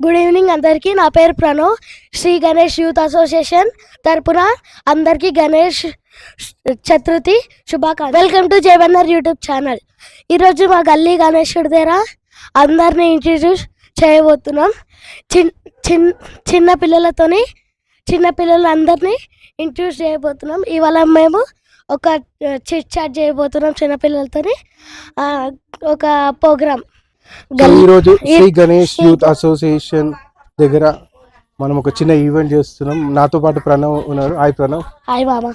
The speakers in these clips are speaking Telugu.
గుడ్ ఈవినింగ్ అందరికీ. నా పేరు ప్రణవ్. శ్రీ గణేష్ యూత్ అసోసియేషన్ తరపున అందరికీ గణేష్ చతుర్థి శుభాకాంక్షలు. వెల్కమ్ టు జయవన్నర్ యూట్యూబ్ ఛానల్. ఈరోజు మా గల్లీ గణేశుడి దగ్గర అందరినీ ఇంట్రడ్యూస్ చేయబోతున్నాం. చిన్న పిల్లలందరినీ ఇంట్రడ్యూస్ చేయబోతున్నాం. ఇవాళ మేము ఒక చిట్ చాట్ చేయబోతున్నాం చిన్నపిల్లలతోని, ఒక ప్రోగ్రామ్. ఈరోజు శ్రీ గణేష్ యూత్ అసోసియేషన్ దగ్గర మనం ఒక చిన్న ఈవెంట్ చేస్తున్నాం. నాతో పాటు ప్రణవ్ ఉన్నారు. హాయ్ ప్రణవ్. హాయ్ మామ.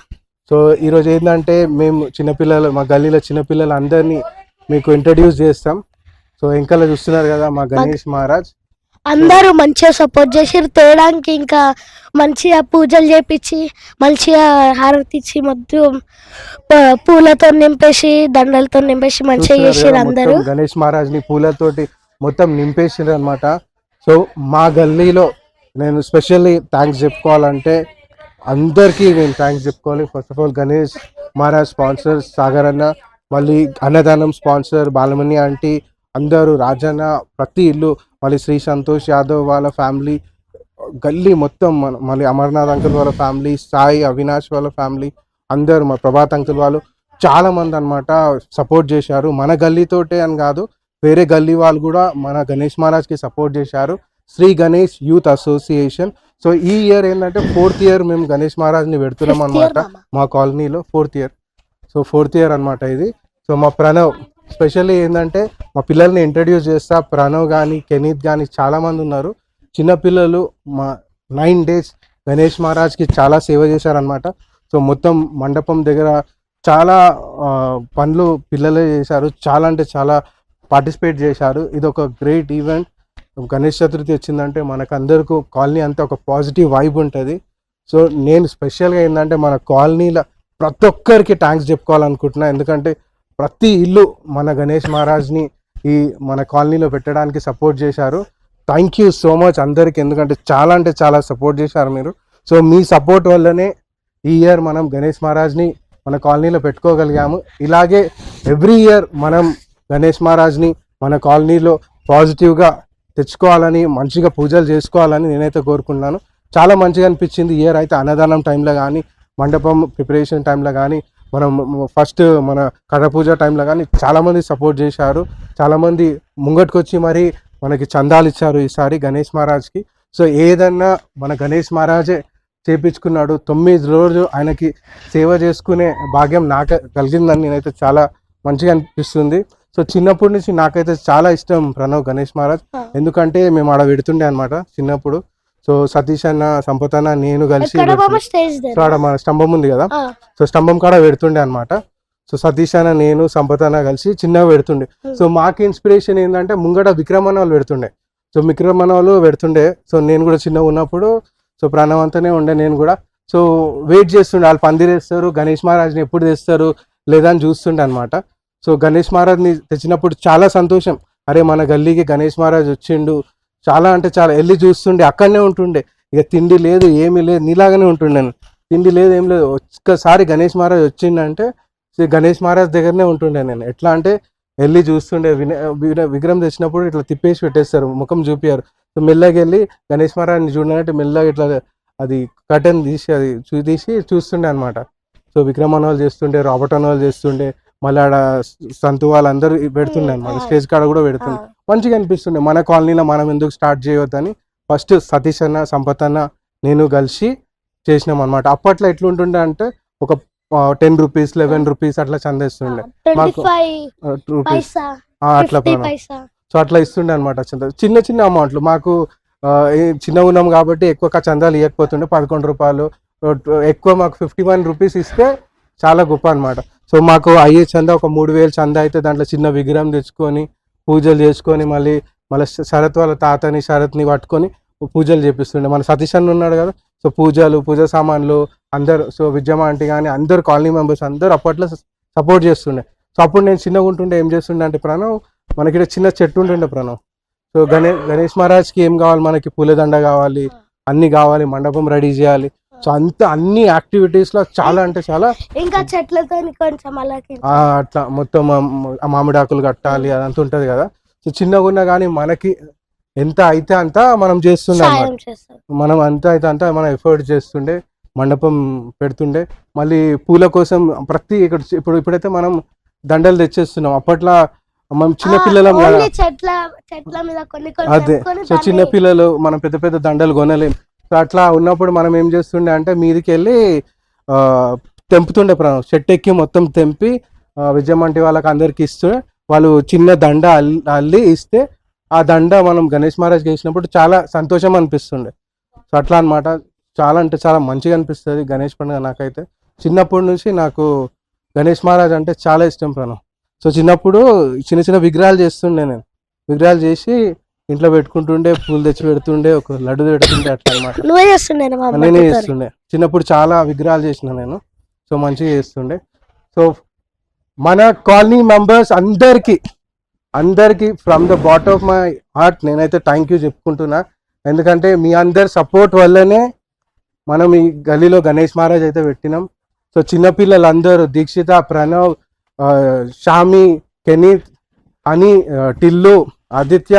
సో ఈరోజు ఏంటంటే మేము చిన్నపిల్లలు, మా గల్లీలో చిన్నపిల్లలు అందరినీ మీకు ఇంట్రడ్యూస్ చేస్తాం. సో ఇంకా చూస్తున్నారు కదా మా గణేష్ మహారాజ్. అందరూ మంచిగా సపోర్ట్ చేసారు తేడానికి. ఇంకా మంచిగా పూజలు చేపించి మంచిగా హారతి ఇచ్చి మొత్తం పూలతో నింపేసి దండలతో నింపేసి మంచిగా చేసారు అందరూ. గణేష్ మహారాజ్ ని పూలతోటి మొత్తం నింపేసారు అనమాట. సో మా గల్లీలో నేను స్పెషల్లీ థ్యాంక్స్ చెప్పుకోవాలంటే అందరికీ నేను థ్యాంక్స్ చెప్పుకోవాలి. First of all Ganesh Maharaj sponsor Sagar అన్న, మళ్ళీ అన్నదానం స్పాన్సర్ బాలమణి ఆంటీ, అందరూ రాజన్న, ప్రతి ఇల్లు, మళ్ళీ శ్రీ సంతోష్ యాదవ్ వాళ్ళ ఫ్యామిలీ, గల్లీ మొత్తం, మళ్ళీ అమర్నాథ్ అంకుల్ వాళ్ళ ఫ్యామిలీ, సాయి అవినాష్ వాళ్ళ ఫ్యామిలీ, అందరూ మా ప్రభాత్ అంకుల్ వాళ్ళు చాలా మంది అనమాట సపోర్ట్ చేశారు. మన గల్లీతోటే అని కాదు, వేరే గల్లీ వాళ్ళు కూడా మన గణేష్ మహారాజ్కి సపోర్ట్ చేశారు. Shri Ganesh youth association. So ఈ ఇయర్ ఏంటంటే 4th ఇయర్ మేము గణేష్ మహారాజ్ని పెడుతున్నాం అనమాట మా కాలనీలో. 4th year. So 4th year అనమాట ఇది. సో మా ప్రణవ్ స్పెషల్లీ ఏంటంటే మా పిల్లల్ని ఇంట్రడ్యూస్ చేస్తా. ప్రణవ్ కానీ కెనీత్ కానీ చాలామంది ఉన్నారు చిన్నపిల్లలు. మా 9 days గణేష్ మహారాజ్కి చాలా సేవ చేశారనమాట. సో మొత్తం మండపం దగ్గర చాలా పనులు పిల్లలే చేశారు. చాలా అంటే చాలా పార్టిసిపేట్ చేశారు. ఇది ఒక గ్రేట్ ఈవెంట్. గణేష్ చతుర్థి వచ్చిందంటే మనకు అందరికీ కాలనీ అంతా ఒక పాజిటివ్ వైబ్ ఉంటుంది. సో నేను స్పెషల్గా ఏంటంటే మన కాలనీలో ప్రతి ఒక్కరికి థ్యాంక్స్ చెప్పుకోవాలనుకుంటున్నా. ఎందుకంటే ప్రతి ఇల్లు మన గణేష్ మహారాజ్ని ఈ మన కాలనీలో పెట్టడానికి సపోర్ట్ చేశారు. థ్యాంక్ యూ సో మచ్ అందరికి. ఎందుకంటే చాలా అంటే చాలా సపోర్ట్ చేశారు మీరు. సో మీ సపోర్ట్ వల్లనే ఈ ఇయర్ మనం గణేష్ మహారాజ్ని మన కాలనీలో పెట్టుకోగలిగాము. ఇలాగే ఎవ్రీ ఇయర్ మనం గణేష్ మహారాజ్ని మన కాలనీలో పాజిటివ్గా తెచ్చుకోవాలని, మంచిగా పూజలు చేసుకోవాలని నేనైతే కోరుకుంటున్నాను. చాలా మంచిగా అనిపించింది ఇయర్ అయితే. అన్నదానం టైంలో కానీ, మండపం ప్రిపరేషన్ టైంలో కానీ, మనం ఫస్ట్ మన కథ పూజ టైంలో కానీ చాలామంది సపోర్ట్ చేశారు. చాలామంది ముంగట్టుకు వచ్చి మరి మనకి చందాలు ఇచ్చారు ఈసారి గణేష్ మహారాజ్కి. సో ఏదన్నా మన గణేష్ మహారాజే చేపించుకున్నాడు. 9 రోజులు ఆయనకి సేవ చేసుకునే భాగ్యం నాకు కలిగిందని నేనైతే చాలా మంచిగా అనిపిస్తుంది. సో చిన్నప్పటి నుంచి నాకైతే చాలా ఇష్టం ప్రణవ్ గణేష్ మహారాజ్. ఎందుకంటే మేము ఆడ పెడుతుండే అనమాట చిన్నప్పుడు. సో సతీష్ అన్న, సంపత్ అన్న, నేను కలిసి ఆడ మన స్తంభం ఉంది కదా, సో స్తంభం కాడ పెడుతుండే అనమాట. సో సతీష్ అన్న, నేను, సంపత్ అన్న కలిసి చిన్నగా పెడుతుండే. సో మాకు ఇన్స్పిరేషన్ ఏంటంటే ముంగట విక్రమణాలు పెడుతుండే. సో విక్రమణాలు పెడుతుండే. సో నేను కూడా చిన్నగా ఉన్నప్పుడు సో ప్రణవ్ అంతానే ఉండే. నేను కూడా సో వెయిట్ చేస్తుండే, వాళ్ళు పందిరేస్తారు, గణేష్ మహారాజ్ని ఎప్పుడు తెస్తారు లేదా అని చూస్తుండే అనమాట. సో గణేష్ మహారాజ్ని తెచ్చినప్పుడు చాలా సంతోషం. అరే మన గల్లీకి గణేష్ మహారాజ్ వచ్చిండు, చాలా అంటే చాలా. వెళ్ళి చూస్తుండే, అక్కడనే ఉంటుండే. ఇక తిండి లేదు ఏమీ లేదు, నీలాగానే ఉంటుండే. తిండి లేదు ఏం లేదు. ఒక్కసారి గణేష్ మహారాజ్ వచ్చిండంటే గణేష్ మహారాజ్ దగ్గరనే ఉంటుండే నేను. ఎట్లా అంటే వెళ్ళి చూస్తుండే. విగ్రహం తెచ్చినప్పుడు ఇట్లా తిప్పేసి పెట్టేస్తారు, ముఖం చూపియారు. సో మెల్లగా వెళ్ళి గణేష్ మహారాజ్ని చూడాలంటే మెల్లగా ఇట్లా అది కర్టెన్ తీసి అది తీసి చూస్తుండే అనమాట. సో విక్రమణాలు చేస్తుండే, రాబటనాలు చేస్తుండే, మళ్ళీ ఆడ సంతు వాళ్ళందరూ పెడుతుండే అనమాట. స్టేజ్ కాడ కూడా పెడుతుండే. మంచిగా అనిపిస్తుండే. మన కాలనీలో మనం ఎందుకు స్టార్ట్ చేయవద్దని ఫస్ట్ సతీష్ అన్న, సంపత్ అన్న, నేను కలిసి చేసినాం అనమాట. అప్పట్లో ఎట్లుంటుండే అంటే ఒక 10 రూపీస్ 11 రూపీస్ అట్లా చందేస్తుండే మాకు, రూపీస్ అట్లా. సో అట్లా ఇస్తుండే అనమాట చందా. చిన్న చిన్న అమౌంట్లు మాకు చిన్నగా ఉన్నాం కాబట్టి ఎక్కువ చందాలు ఇవ్వకపోతుండే. 11 రూపాయలు ఎక్కువ, మాకు 51 రూపీస్ ఇస్తే చాలా గొప్ప అనమాట. సో మాకు అయ్యే చందా ఒక 3000 చందా అయితే దాంట్లో చిన్న విగ్రహం తెచ్చుకొని పూజలు చేసుకొని మళ్ళీ శరత్ వాళ్ళ తాతని శరత్ని పట్టుకొని పూజలు చేపిస్తుండే. మన సతీష్ అన్న ఉన్నాడు కదా, సో పూజలు, పూజ సామాన్లు అందరు, సో విజయమ్మ ఆంటీ కానీ అందరు కాలనీ మెంబర్స్ అందరూ అప్పట్లో సపోర్ట్ చేస్తుండే. సో అప్పుడు నేను చిన్నగా ఉంటుండే ఏం చేస్తుండే అంటే ప్రణవ్, మనకి చిన్న చెట్టు ఉంటుండే ప్రణవ్. సో గణేష్ మహారాజ్కి ఏం కావాలి, మనకి పూలదండ కావాలి, అన్ని కావాలి, మండపం రెడీ చేయాలి. సో అన్ని యాక్టివిటీస్ లో చాలా అంటే చాలా, ఇంకా చెట్లతో కొంచెం అట్లా మొత్తం మామిడాకులు కట్టాలి అదంతా ఉంటది కదా. సో చిన్నగా ఉన్నా కానీ మనకి ఎంత అయితే అంత మనం చేస్తుండే అన్నమాట. సాయం చేస్తారు. మనం అంత అయితే అంత మనం ఎఫర్ట్ చేస్తుండే, మండపం పెడుతుండే, మళ్ళీ పూల కోసం ప్రతి ఇప్పుడైతే మనం దండలు తెచ్చేస్తున్నాం. అప్పట్లో మనం చిన్న పిల్లలం కదా, ఓన్లీ చెట్ల మీద కొన్ని అదే. తెంపుకొని సో చిన్న దాన్ని పిల్లలు మనం పెద్ద పెద్ద దండలు కొనలేం. సో అట్లా ఉన్నప్పుడు మనం ఏం చేస్తుండే అంటే మీదికి వెళ్ళి ఆ, తెంపుతుండే చెట్టు ఎక్కి మొత్తం తెంపి విజయమంటి వాళ్ళకి అందరికి ఇస్తే వాళ్ళు చిన్న దండ అల్లి ఇస్తే ఆ దండ మనం గణేష్ మహారాజ్కి వేసినప్పుడు చాలా సంతోషం అనిపిస్తుండే. సో అట్లా అన్నమాట. చాలా అంటే చాలా మంచిగా అనిపిస్తుంది గణేష్ పండుగ. నాకైతే చిన్నప్పటి నుంచి నాకు గణేష్ మహారాజ్ అంటే చాలా ఇష్టం ప్రణవ్. సో చిన్నప్పుడు చిన్న చిన్న విగ్రహాలు చేస్తుండే నేను. విగ్రహాలు చేసి ఇంట్లో పెట్టుకుంటుండే, పూలు తెచ్చి పెడుతుండే, ఒక లడ్డు పెడుతుండే, అట్లా అన్నమాట. నువ్వే చేస్తుండే మా నేనే అమ్మతో. చేస్తుండే. చిన్నప్పుడు చాలా విగ్రహాలు చేసిన నేను. సో మంచిగా చేస్తుండే. సో మన కాలనీ మెంబర్స్ అందరికి from the bottom of my heart నేనైతే థ్యాంక్ యూ చెప్పుకుంటున్నా. ఎందుకంటే మీ అందరి సపోర్ట్ వల్లనే మనం ఈ గలీలో గణేష్ మహారాజ్ అయితే పెట్టినాం. సో చిన్నపిల్లలందరూ దీక్షిత, ప్రణవ్, షామి, కెనీత్, అని, టిల్లు, ఆదిత్య,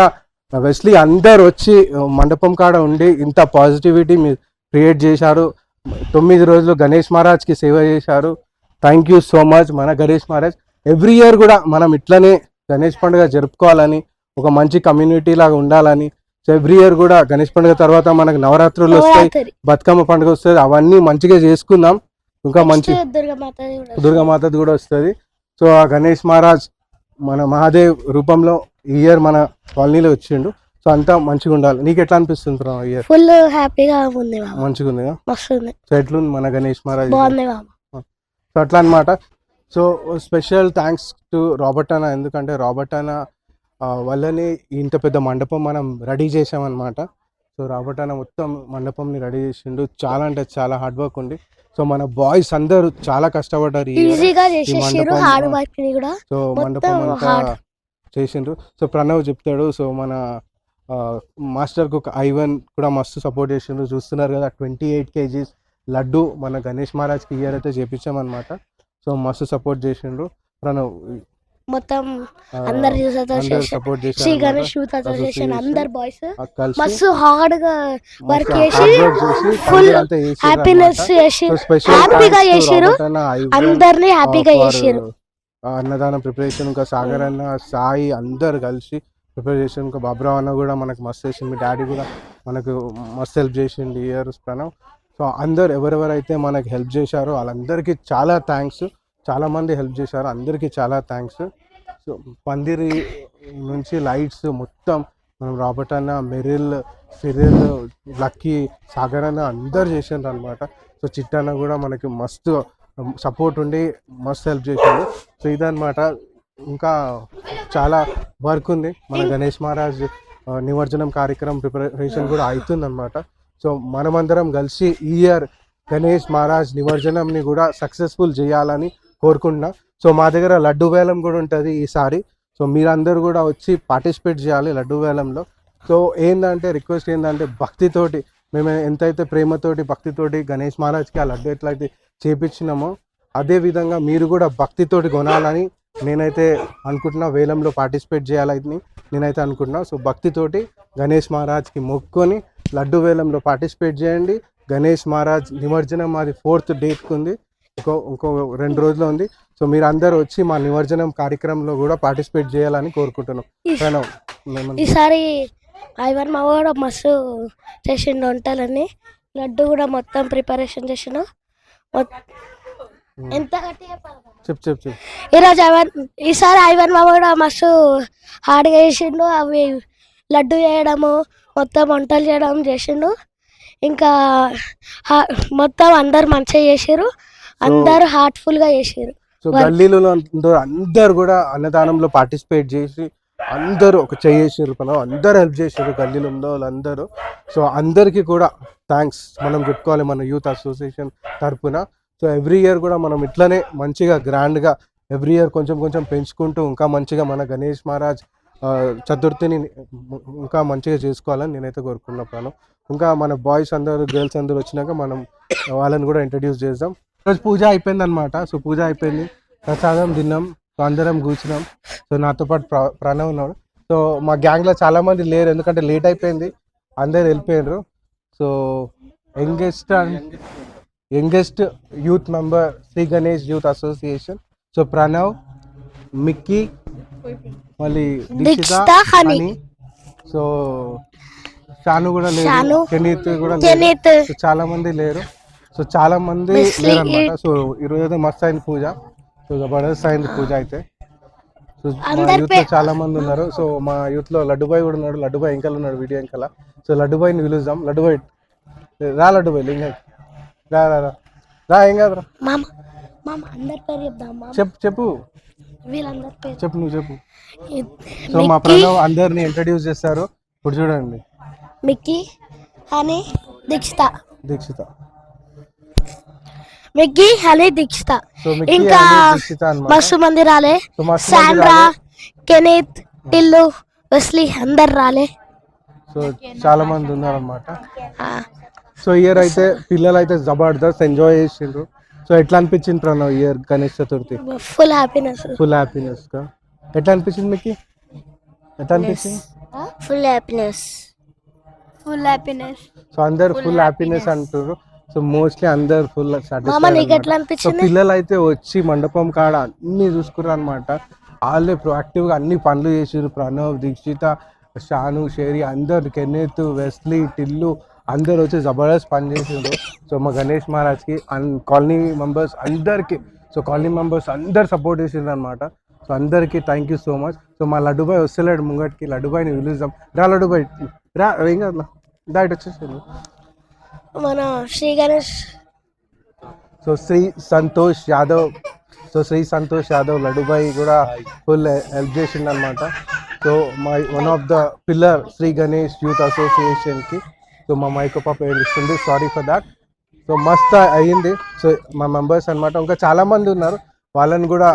వెస్లీ అందరు వచ్చి మండపం కాడ ఉండి ఇంత పాజిటివిటీ మీరు క్రియేట్ చేశారు. 9 రోజులు గణేష్ మహారాజ్కి సేవ చేశారు. థ్యాంక్ యూ సో మచ్ మన గణేష్ మహారాజ్. ఎవ్రీ ఇయర్ కూడా మనం ఇట్లనే గణేష్ పండుగ జరుపుకోవాలని, ఒక మంచి కమ్యూనిటీ లాగా ఉండాలని. సో ఎవ్రీ ఇయర్ కూడా గణేష్ పండుగ తర్వాత మనకు నవరాత్రులు వస్తాయి, బతుకమ్మ పండుగ వస్తుంది, అవన్నీ మంచిగా చేసుకుందాం. ఇంకా మంచి దుర్గామాతది కూడా వస్తుంది. సో ఆ గణేష్ మహారాజ్ మన మహాదేవ్ రూపంలో ఈ ఇయర్ మన కాలనీలో వచ్చిండు. సో అంతా మంచిగా ఉండాలి. నీకు ఎట్లా అనిపిస్తుంది బ్రో? ఇయర్ ఫుల్ హ్యాపీగా ఉంది, మంచిగా ఉంది. మస్తు ఉంది. సో ఎట్లుంది మన గణేష్ మహారాజ్? బాగుంది. సో అట్లా అనమాట. So special thanks to Robert అన్న. ఎందుకంటే రాబర్ట్ అన్న వల్లనే ఇంత పెద్ద మండపం మనం రెడీ చేసామన్నమాట. సో రాబర్ట్ అన్న మొత్తం మండపంని రెడీ చేసిండు. చాలా అంటే చాలా హార్డ్ వర్క్ ఉంది. సో మన బాయ్స్ అందరూ చాలా కష్టపడ్డారు. సో మండపం అంతా చేసిండ్రు. సో ప్రణవ్ చెప్తాడు. సో మన మాస్టర్ కుక్ ఐవన్ కూడా మస్తు సపోర్ట్ చేసిండ్రు. చూస్తున్నారు కదా 28 kgs లడ్డు మన గణేష్ మహారాజ్కి ఇయర్ అయితే చేపించామన్నమాట. సో మస్తు సపోర్ట్ చేసిండ్రు ప్రణవ్. మొత్తం అందరు సపోర్ట్ చేసి శ్రీ గణేష్ యూత్ అసోసియేషన్ అందరు బాయ్స్ మస్తు హార్డ్ గా వర్క్ చేసి ఫుల్ హ్యాపీనెస్ చేసి హ్యాపీగా చేసిరు. అందరినీ హ్యాపీగా చేసిరు. అన్నదానం ప్రిపరేషన్ ఇంకా సాగర్ అన్న, సాయి అందరు కలిసి ప్రిపేర్ చేసి, ఇంకా బాబురావు అన్న కూడా మనకు మస్తు చేసింది. మీ డాడీ కూడా మనకు మస్తు హెల్ప్ చేసిండు ఇయర్ ప్రణవ్. సో అందరు ఎవరెవరైతే మనకి హెల్ప్ చేశారో వాళ్ళందరికీ చాలా థ్యాంక్స్. చాలామంది హెల్ప్ చేశారు, అందరికీ చాలా థ్యాంక్స్. సో పందిరి నుంచి లైట్స్ మొత్తం మనం రాబర్ట్ అన్న, మెరిల్, సిరిల్, లక్కీ, సాగర్ అన్న అందరు చేసిండ్రు అనమాట. సో చిట్టన్న కూడా మనకి మస్తు సపోర్ట్ ఉండి మస్తు హెల్ప్ చేసిండు. సో ఇదన్నమాట. ఇంకా చాలా వర్క్ ఉంది. మన గణేష్ మహారాజ్ నిమజ్జనం కార్యక్రమం ప్రిపరేషన్ కూడా అవుతుందన్నమాట. సో మనమందరం కలిసి ఈ ఇయర్ గణేష్ మహారాజ్ నిమజ్జనంని కూడా సక్సెస్ఫుల్ చేయాలని కోరుకుంటున్నా. సో మా దగ్గర లడ్డు వేలం కూడా ఉంటుంది ఈసారి. సో మీరందరూ కూడా వచ్చి పార్టిసిపేట్ చేయాలి లడ్డు వేలంలో. సో ఏంటంటే రిక్వెస్ట్ ఏంటంటే భక్తితోటి, మేము ఎంతైతే ప్రేమతోటి భక్తితోటి గణేష్ మహారాజ్కి ఆ లడ్డు ఎట్లయితే చేపించినామో అదే విధంగా మీరు కూడా భక్తితోటి కొనాలని నేనైతే అనుకుంటున్నా. వేలంలో పార్టిసిపేట్ చేయాలని నేనైతే అనుకుంటున్నా. సో భక్తితోటి గణేష్ మహారాజ్కి మొక్కుకొని లడ్డు వేలంలో పార్టిసిపేట్ చేయండి. గణేష్ మహారాజ్ నిమజ్జనం మాది 4th డేట్కి ఉంది. ఇంకో 2 రోజులు ఉంది. సో మీరు అందరూ వచ్చి మా నిమజ్జనం కార్యక్రమంలో కూడా పార్టిసిపేట్ చేయాలని కోరుకుంటున్నాం. ఈసారి ఐవన్ మా కూడా మస్తు చేసిండు వంటలన్నీ. లడ్డు కూడా మొత్తం ప్రిపరేషన్ చేసిండు. ఎంత చెప్పు ఈరోజు ఈసారి ఐవన్ మా కూడా మస్తు హార్డ్గా చేసిండు. అవి లడ్డు చేయడము, మొత్తం వంటలు చేయడం చేసిండు. ఇంకా మొత్తం అందరు మంచిగా చేసారు, అందరు హార్ట్ఫుల్ గా చేసారు. సో గల్లీలో అందరు కూడా అన్నదానంలో పార్టిసిపేట్ చేసి అందరూ ఒక చేసారు. అందరు హెల్ప్ చేసారు గల్లీలో ఉన్న వాళ్ళందరూ. సో అందరికీ కూడా థ్యాంక్స్ మనం చెప్పుకోవాలి మన యూత్ అసోసియేషన్ తరఫున. సో ఎవ్రీ ఇయర్ కూడా మనం ఇట్లనే మంచిగా గ్రాండ్గా ఎవ్రీ ఇయర్ కొంచెం పెంచుకుంటూ ఇంకా మంచిగా మన గణేష్ మహారాజ్ చతుర్థిని ఇంకా మంచిగా చేసుకోవాలని నేనైతే కోరుకున్నాను. ఇంకా మన బాయ్స్ అందరూ, గర్ల్స్ అందరూ వచ్చినాక మనం వాళ్ళని కూడా ఇంట్రడ్యూస్ చేద్దాం. ఈరోజు పూజ అయిపోయింది అనమాట. సో పూజ అయిపోయింది, ప్రసాదం తిన్నాం, సో అందరం కూర్చున్నాం. సో నాతో పాటు ప్రణవ్ ఉన్నాడు. సో మా గ్యాంగ్లో చాలా మంది లేరు, ఎందుకంటే లేట్ అయిపోయింది, అందరు వెళ్ళిపోయారు. So youngest youth member Shri Ganesh youth association. So Pranav, Mickey, మళ్ళీ దీక్షిత, హనీ, సో షాను కూడా లేదు, కెనీత్ కూడా లేదు. సో చాలా మంది లేరు, సో చాలా మంది లేరు అనమాట. సో ఈరోజు అయితే మస్తు అయింది పూజ, సో జబర్దస్త్ అయింది పూజ అయితే. సో మా యూత్ లో చాలా మంది ఉన్నారు. సో మా యూత్ లో లడ్డుబాయ్ కూడా ఉన్నాడు, లడ్డుబాయ్ ఇంకా ఉన్నాడు వీడియో ఇంకా. సో లడ్డుబాయ్ని పిలుద్దాం. లడ్డుబాయ్ రా, లడ్డుబాయ్ లింగ రా రా రా రా, ఏం కాదురా, చెప్పు చెప్పు నువ్వు చెప్పు. సో మా ప్రణవ్ అందరిని ఇంట్రడ్యూస్ చేస్తారు ఇప్పుడు చూడండి. Mickey, honey, Dikshita. Mickey, honey, Dikshita ఇంకా మస్తు మంది రాలే. శాండ్రా, కెనీత్, టిల్లు, వెస్లీ అందరు రాలే. సో చాలా మంది ఉన్నారు అనమాట. సో ఇయర్ అయితే పిల్లలు అయితే జబర్దస్త్ ఎంజాయ్ చేసిండ్రు. సో ఎట్లా అనిపించింది Pranav year Ganesh Chaturthi? Full happiness గా. ఎట్లా అనిపించింది మీకు? ఎట్లా అనిపించింది? Full happiness. సో అందరు ఫుల్ హ్యాపీనెస్ అంటారు. సో మోస్ట్లీ అందరు ఫుల్ సాటిస్ఫైడ్. సో పిల్లలు అయితే వచ్చి మండపం కాడ అన్ని చూసుకున్నారు అనమాట. వాళ్ళే ప్రొయాక్టివ్ గా అన్ని పనులు చేసారు. ప్రణవ్, దీక్షిత, షాను, షేరి అందరు, కెనెత్, వెస్లీ, టిల్లు అందరు వచ్చి జబర్దస్త్ పని చేసిండ్రు. సో మా గణేష్ మహారాజ్కి కాలనీ మెంబర్స్ అందరికి, సో కాలనీ మెంబర్స్ అందరు సపోర్ట్ చేసిండ్రు అనమాట. సో అందరికీ thank you so much. So మా లడ్డుబాయ్ వస్తలేడు ముంగటికి, లడ్డుబాయ్ని పిలుద్దాం. రా లడ్డుబాయ్ రా, ఏం కాదు డైట్ వచ్చేసిండు మన శ్రీ గణేష్. సో శ్రీ సంతోష్ యాదవ్ లడ్డుబాయ్ కూడా ఫుల్ హెల్ప్ చేసిండు అనమాట. So my one of the pillar Shri Ganesh youth అసోసియేషన్కి. సో మా మైకో పాప ఏడుస్తుంది, సారీ ఫర్ దాట్. సో మస్త్ అయ్యింది. సో మా మెంబర్స్ అనమాట, ఇంకా చాలామంది ఉన్నారు, వాళ్ళని కూడా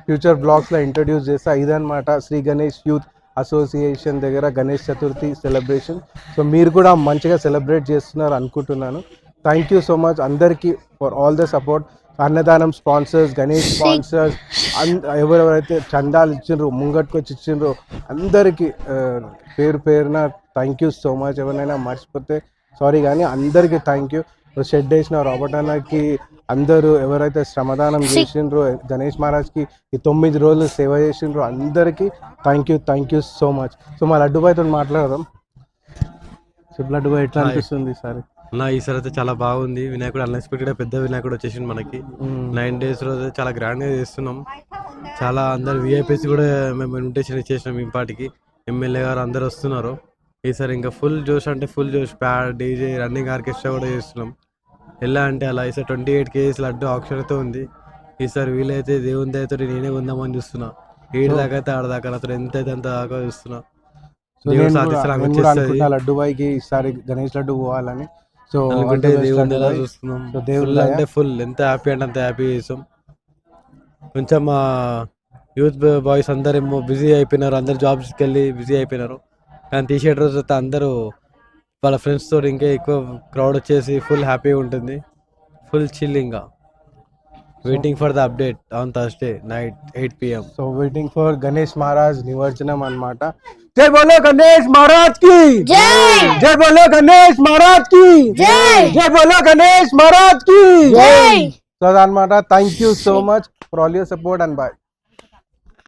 ఫ్యూచర్ బ్లాగ్స్లో ఇంట్రడ్యూస్ చేస్తా. ఇదనమాట శ్రీ గణేష్ యూత్ అసోసియేషన్ దగ్గర గణేష్ చతుర్థి సెలబ్రేషన్. సో మీరు కూడా మంచిగా సెలబ్రేట్ చేస్తున్నారు అనుకుంటున్నాను. థ్యాంక్ యూ సో మచ్ అందరికీ ఫర్ ఆల్ ద సపోర్ట్. అన్నదానం స్పాన్సర్స్, గణేష్ స్పాన్సర్స్, ఎవరెవరైతే చందాలు ఇచ్చిండ్రు, ముంగట్కి వచ్చి ఇచ్చిండ్రు, అందరికీ పేరున థ్యాంక్ యూ సో మచ్. ఎవరైనా మర్చిపోతే సారీ, కానీ అందరికీ థ్యాంక్ యూ. షెడ్ వేసిన రాబర్ట్ అన్నకి, అందరూ ఎవరైతే శ్రమదానం చేసిండ్రు, గణేష్ మహారాజ్కి ఈ 9 రోజులు సేవ చేసిండ్రు, అందరికీ thank you so much. So మా లడ్డుబాయ్తో మాట్లాడదాం. చెప్పు లడ్డుబాయ్, ఎట్లా అనిపిస్తుంది ఈసారి? ఈసారి అయితే చాలా బాగుంది. వినాయకుడు అన్ఎక్స్పెక్టెడ్ పెద్ద వినాయకుడు వచ్చేసింది మనకి. 9 days రోజు చాలా గ్రాండ్గా చేస్తున్నాం. చాలా అందరు విఐపీస్ కూడా మేము ఇన్విటేషన్ ఇచ్చేసినాం. ఇంపాటికి ఎమ్మెల్యే గారు అందరు వస్తున్నారు. ఈసారి ఇంకా ఫుల్ జోష్ అంటే ఫుల్ జోష్, ప్యాడ్, డీజే, రన్నింగ్ ఆర్కెస్ట్రా కూడా చేస్తున్నాం. ఎలా అంటే అలా. ఈసారి 28 kgs లడ్డు ఆప్షన్తో ఉంది. ఈసారి వీలైతే దేవుని దయతో నేనే ఉందామని చూస్తున్నా. 7 దాకా అయితే 6 దాకా అతను ఎంత అయితే అంత దాకా చూస్తున్నా. లడ్డుబాయ్కి ఈసారి గణేష్ లడ్డు పోవాలని. సో అనుకుంటే దేవుని ఎలా చూస్తున్నాం. దేవుళ్ళు అంటే ఫుల్ ఎంత హ్యాపీ అంటే అంత హ్యాపీ చేసాం. కొంచెం మా యూత్ బాయ్స్ అందరేమో బిజీ అయిపోయినారు, అందరు జాబ్స్కి వెళ్ళి బిజీ అయిపోయినారు. కానీ తీసేట రోజు అయితే అందరూ వాళ్ళ ఫ్రెండ్స్ తోటి ఇంకా ఎక్కువ క్రౌడ్ వచ్చేసి ఫుల్ హ్యాపీగా ఉంటుంది. ఫుల్ చిల్లింగ్గా waiting for the update on Thursday night 8 PM. So waiting for Ganesh Maharaj నిమజ్జనం అన్నమాట. జై బోలో గణేష్ మహారాజ్ కి జై, జై బోలో గణేష్ మహారాజ్ కి జై, జై బోలో గణేష్ మహారాజ్ కి జై. సో అదనమాట. Thank you so much for all your support and by.